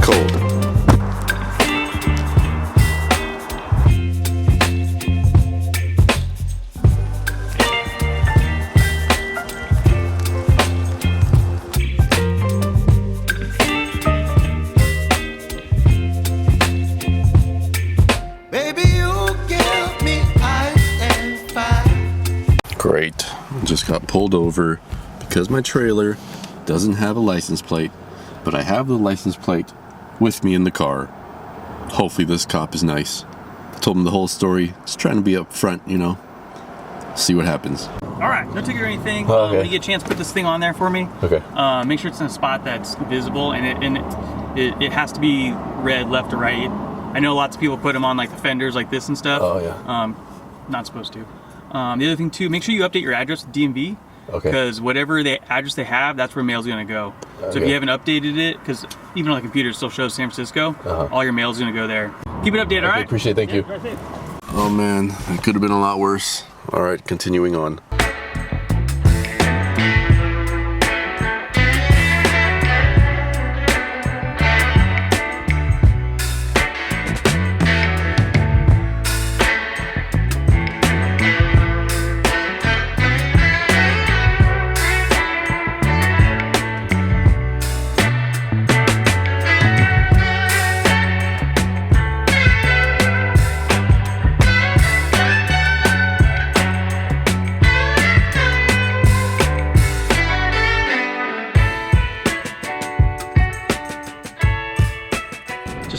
cold. Great. Just got pulled over because my trailer doesn't have a license plate, but I have the license plate with me in the car. Hopefully this cop is nice. I told him the whole story, just trying to be up front, you know. See what happens. Alright, no ticket or anything. Okay. When you get a chance, put this thing on there for me. Okay. Make sure it's in a spot that's visible, and it has to be red left to right. I know lots of people put them on like the fenders like this and stuff. Oh yeah. Not supposed to. The other thing too, make sure you update your address with DMV. Okay. Because whatever the address they have, that's where mail's gonna go. Okay. So if you haven't updated it, because even on the computer it still shows San Francisco, all your mail's gonna go there. Keep it updated, alright? Appreciate it, thank you. Oh man, it could have been a lot worse. Alright, continuing on.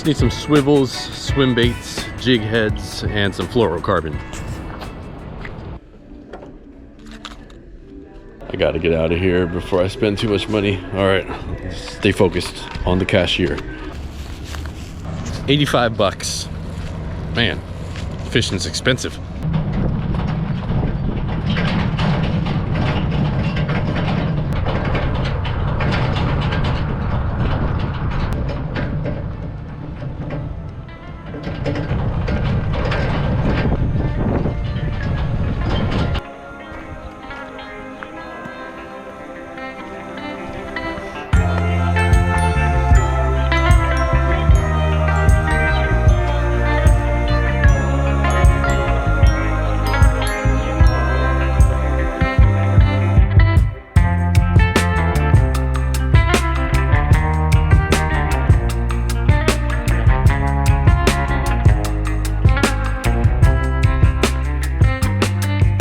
Need some swivels, swim baits, jig heads, and some fluorocarbon. I gotta get out of here before I spend too much money. All right, stay focused on the cashier. 85 bucks. Man, fishing's expensive.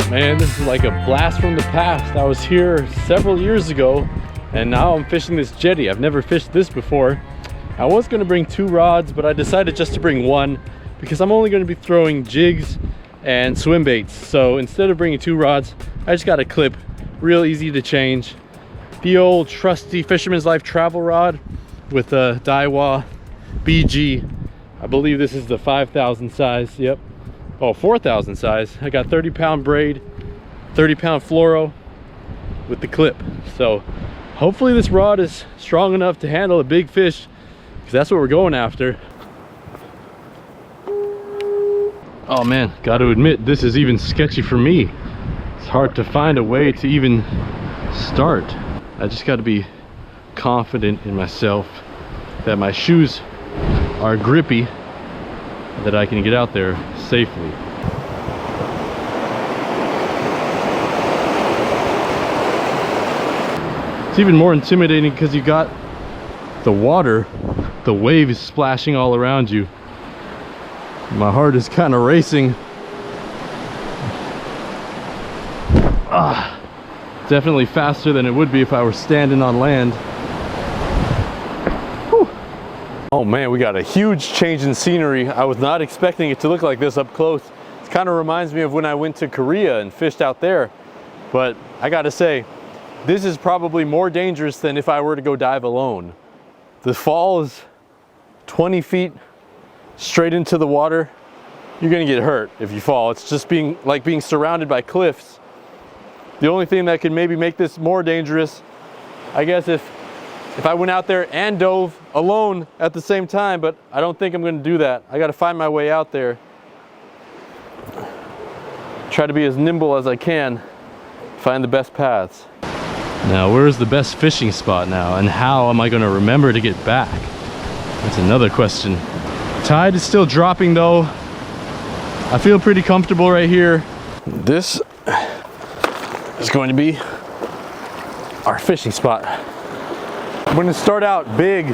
Man, this is like a blast from the past. I was here several years ago and now I'm fishing this jetty. I've never fished this before. I was going to bring 2 rods, but I decided just to bring 1 because I'm only going to be throwing jigs and swim baits. So instead of bringing 2 rods, I just got a clip, real easy to change. The old trusty Fisherman's Life travel rod with a Daiwa BG. I believe this is the 5,000 size, yep. Oh, 4,000 size. I got 30-pound braid, 30-pound fluoro with the clip. So hopefully this rod is strong enough to handle a big fish, because that's what we're going after. Oh man, got to admit, this is even sketchy for me. It's hard to find a way to even start. I just got to be confident in myself that my shoes are grippy, that I can get out there safely. It's even more intimidating because you got the water, the wave is splashing all around you. My heart is kind of racing. Definitely faster than it would be if I were standing on land. Whew. Oh man, we got a huge change in scenery. I was not expecting it to look like this up close. It kind of reminds me of when I went to Korea and fished out there. But I gotta say, this is probably more dangerous than if I were to go dive alone. The fall is 20 feet straight into the water. You're gonna get hurt if you fall. It's just like being surrounded by cliffs. The only thing that could maybe make this more dangerous, I guess, if I went out there and dove alone at the same time, but I don't think I'm gonna do that. I gotta find my way out there. Try to be as nimble as I can, find the best paths. Now, where's the best fishing spot now, and how am I gonna remember to get back? That's another question. Tide is still dropping though. I feel pretty comfortable right here. This is going to be our fishing spot. I'm going to start out big,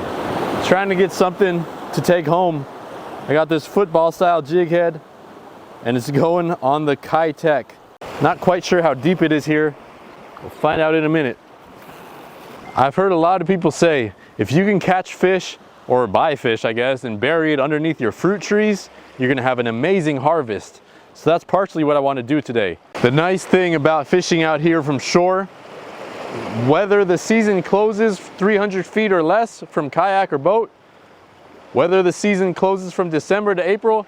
trying to get something to take home. I got this football style jig head and it's going on the Kitech. Not quite sure how deep it is here. We'll find out in a minute. I've heard a lot of people say if you can catch fish or buy fish, I guess, and bury it underneath your fruit trees, you're gonna have an amazing harvest. So that's partially what I want to do today. The nice thing about fishing out here from shore, whether the season closes 300 feet or less from kayak or boat, whether the season closes from December to April,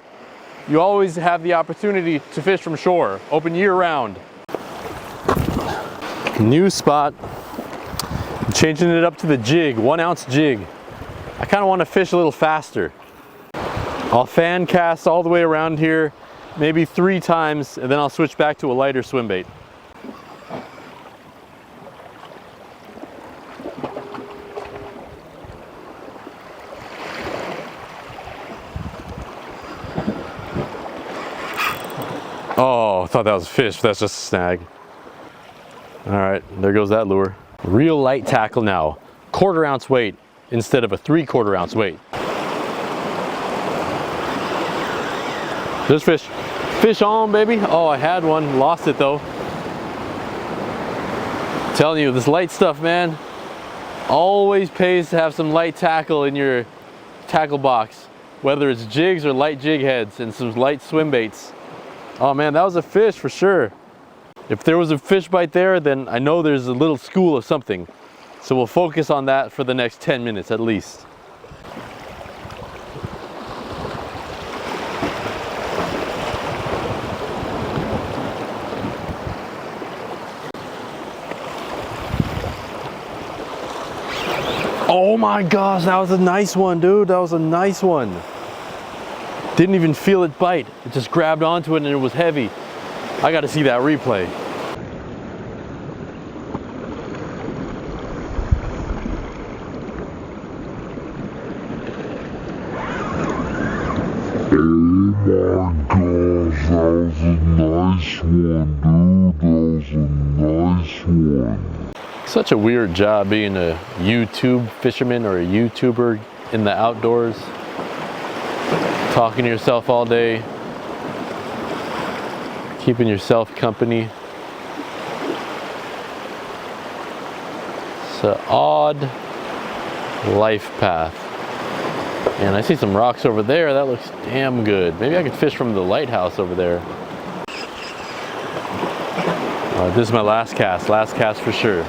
you always have the opportunity to fish from shore, open year round. New spot, I'm changing it up to the jig, 1 ounce jig. I kind of want to fish a little faster. I'll fan cast all the way around here, maybe 3 times, and then I'll switch back to a lighter swim bait. Oh, I thought that was a fish, but that's just a snag. All right, there goes that lure. Real light tackle now, 1/4 ounce weight instead of a 3/4 ounce weight. There's fish. Fish on, baby. Oh, I had one, lost it though. I'm telling you, this light stuff, man, always pays to have some light tackle in your tackle box, whether it's jigs or light jig heads and some light swim baits. Oh man, that was a fish for sure. If there was a fish bite there, then I know there's a little school of something. So we'll focus on that for the next 10 minutes at least. Oh my gosh, that was a nice one, dude. That was a nice one. Didn't even feel it bite. It just grabbed onto it and it was heavy. I got to see that replay. Oh my gosh, that was a nice one, dude. That was a nice one. Such a weird job being a YouTube fisherman or a YouTuber in the outdoors. Talking to yourself all day, keeping yourself company. It's an odd life path. And I see some rocks over there. That looks damn good. Maybe I could fish from the lighthouse over there. This is my last cast for sure.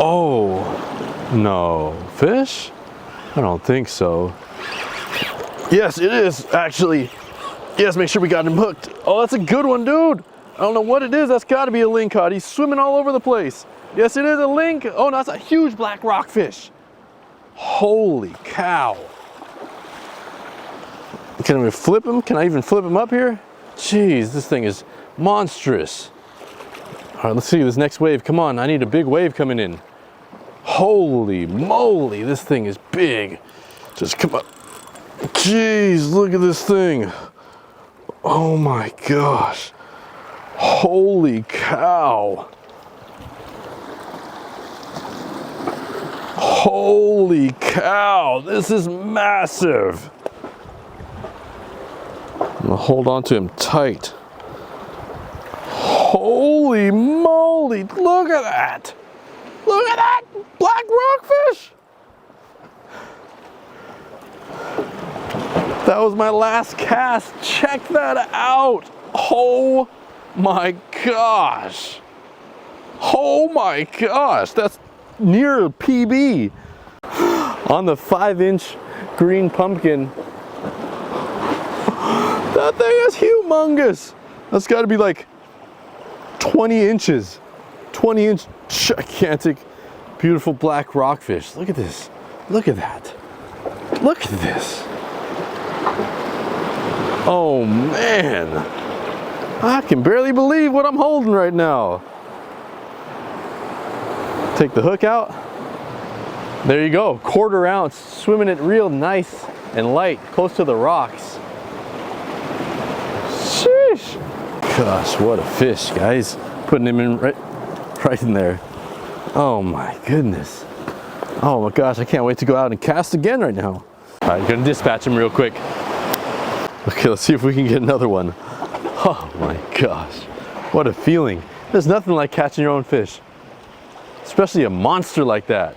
Oh, no. Fish? I don't think so. Yes, it is, actually. Yes, make sure we got him hooked. Oh, that's a good one, dude. I don't know what it is. That's got to be a lingcod. He's swimming all over the place. Yes, it is a link. Oh, no, that's a huge black rockfish. Holy cow. Can we flip him? Can I even flip him up here? Jeez, this thing is monstrous. All right, let's see this next wave. Come on, I need a big wave coming in. Holy moly, this thing is big. Just come up. Jeez, look at this thing. Oh my gosh. Holy cow. Holy cow, this is massive. I'm gonna hold on to him tight. Holy moly, look at that. Look at that black rockfish. That was my last cast. Check that out. Oh my gosh. Oh my gosh. That's near a PB. On the 5-inch green pumpkin. That thing is humongous. That's got to be like 20 inches. 20-inch gigantic, beautiful black rockfish. Look at this. Look at that. Look at this. Oh man, I can barely believe what I'm holding right now. Take the hook out. There you go, 1/4 ounce, swimming it real nice and light, close to the rocks. Sheesh. Gosh, what a fish, guys. Putting him in right in there. Oh my goodness. Oh my gosh, I can't wait to go out and cast again right now. All right, gonna dispatch him real quick. Okay, let's see if we can get another one. Oh my gosh, what a feeling. There's nothing like catching your own fish, especially a monster like that.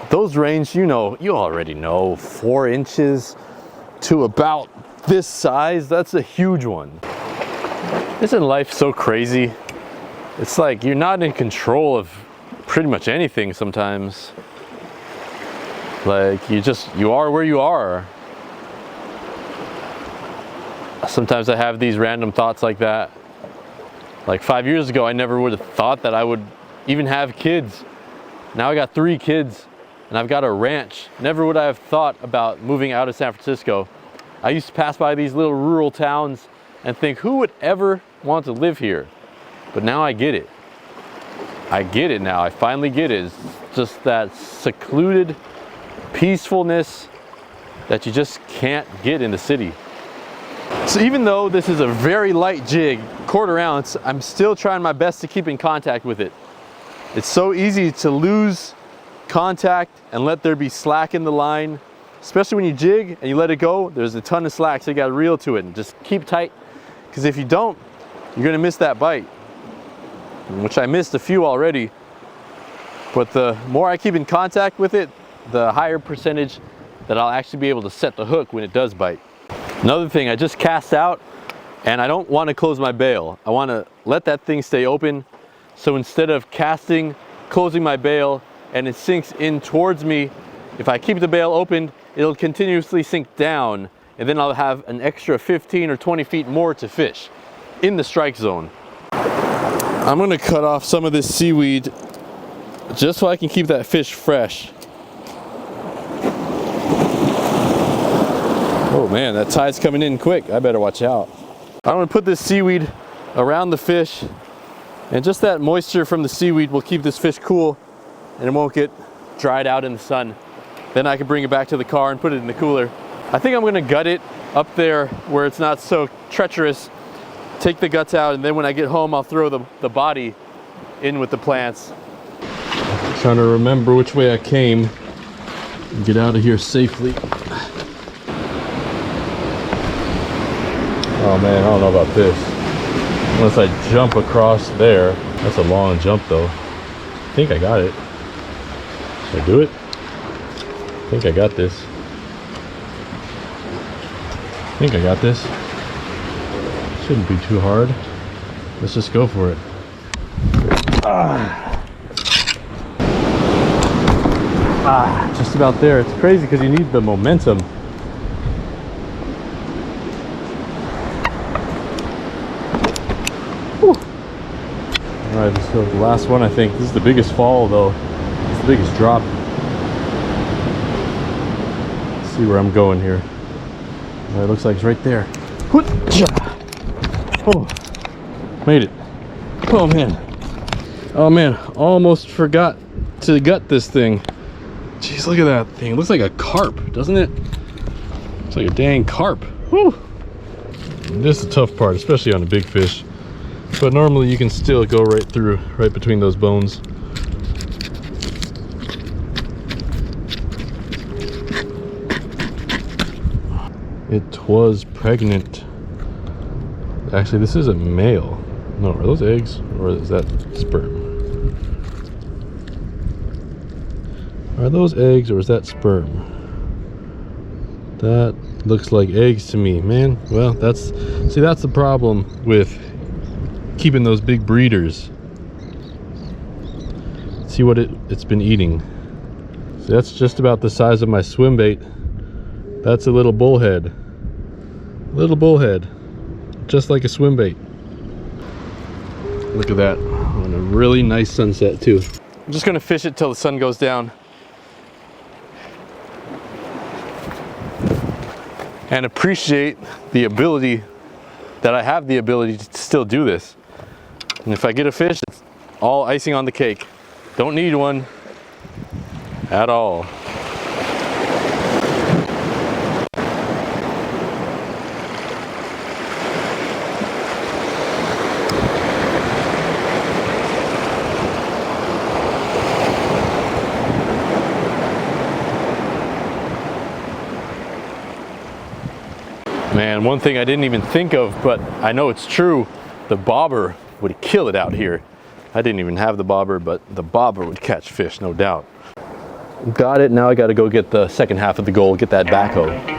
Those range, you already know, 4 inches to about this size. That's a huge one. Isn't life so crazy? It's like you're not in control of pretty much anything sometimes. Like you are where you are. Sometimes I have these random thoughts like that. Like 5 years ago, I never would have thought that I would even have kids. Now I got 3 kids and I've got a ranch. Never would I have thought about moving out of San Francisco. I used to pass by these little rural towns and think, who would ever want to live here? But now I get it. I get it now. I finally get it. It's just that secluded peacefulness that you just can't get in the city. So even though this is a very light jig, 1/4 ounce, I'm still trying my best to keep in contact with it. It's so easy to lose contact and let there be slack in the line, especially when you jig and you let it go. There's a ton of slack, so you got to reel to it and just keep tight, because if you don't, you're gonna miss that bite, which I missed a few already. But the more I keep in contact with it, the higher percentage that I'll actually be able to set the hook when it does bite. Another thing, I just cast out and I don't want to close my bail. I want to let that thing stay open. So instead of casting, closing my bail, and it sinks in towards me, if I keep the bail open, it'll continuously sink down, and then I'll have an extra 15 or 20 feet more to fish in the strike zone. I'm gonna cut off some of this seaweed just so I can keep that fish fresh. Oh man, that tide's coming in quick. I better watch out. I'm gonna put this seaweed around the fish, and just that moisture from the seaweed will keep this fish cool and it won't get dried out in the sun. Then I can bring it back to the car and put it in the cooler. I think I'm gonna gut it up there where it's not so treacherous, take the guts out, and then when I get home, I'll throw the body in with the plants. I'm trying to remember which way I came and get out of here safely. Oh man, I don't know about this. Unless I jump across there. That's a long jump though. I think I got it. Should I do it? I think I got this. Shouldn't be too hard. Let's just go for it. Just about there. It's crazy because you need the momentum. Alright, this is the last one, I think. This is the biggest fall though. It's the biggest drop. Let's see where I'm going here. It looks like it's right there. Oh, made it. Oh man, almost forgot to gut this thing. Jeez, look at that thing. It looks like a carp, doesn't it? It's like a dang carp. Whew. This is the tough part, especially on a big fish. But normally you can still go right through, right between those bones. It was pregnant. Actually, this is a male. No, are those eggs or is that sperm? Are those eggs or is that sperm? That looks like eggs to me, man. Well, that's the problem with keeping those big breeders. See what it's been eating. So that's just about the size of my swim bait. That's a little bullhead. Little bullhead. Just like a swim bait. Look at that. On a really nice sunset too. I'm just gonna fish it till the sun goes down. and appreciate the ability that I have the ability to still do this. And if I get a fish, it's all icing on the cake. Don't need one at all. Man, one thing I didn't even think of, but I know it's true, the bobber would kill it out here. I didn't even have the bobber, but the bobber would catch fish, no doubt. Got it, now I gotta go get the second half of the goal, get that backhoe.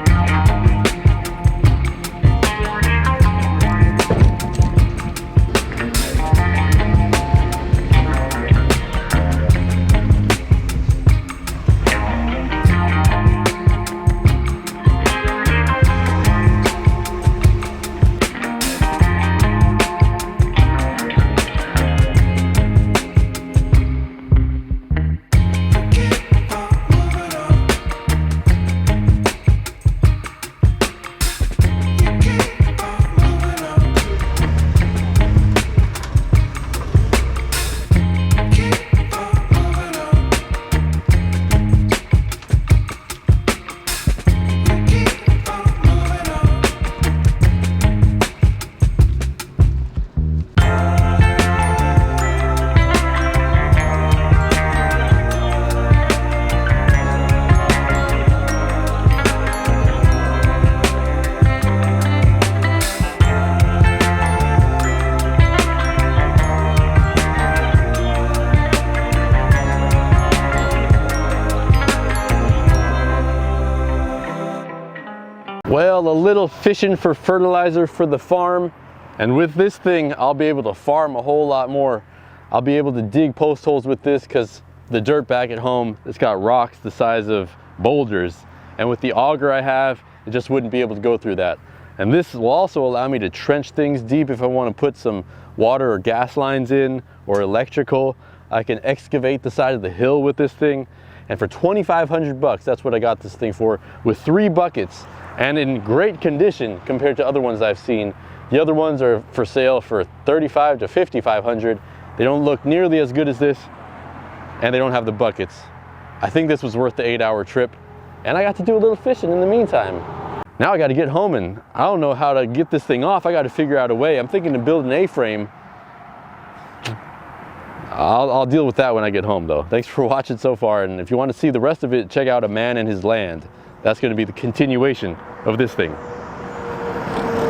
Well, a little fishing for fertilizer for the farm, and with this thing I'll be able to farm a whole lot more. I'll be able to dig post holes with this because the dirt back at home, it's got rocks the size of boulders, and with the auger I have, it just wouldn't be able to go through that. And this will also allow me to trench things deep if I want to put some water or gas lines in or electrical. I can excavate the side of the hill with this thing, and for 2,500 bucks, that's what I got this thing for, with 3 buckets. And in great condition compared to other ones I've seen. The other ones are for sale for $3,500 to $5,500. They don't look nearly as good as this, and they don't have the buckets. I think this was worth the 8-hour trip, and I got to do a little fishing in the meantime. Now I got to get home, and I don't know how to get this thing off. I got to figure out a way. I'm thinking to build an A-frame. I'll deal with that when I get home, though. Thanks for watching so far, and if you want to see the rest of it, check out A Man and His Land. That's going to be the continuation of this thing.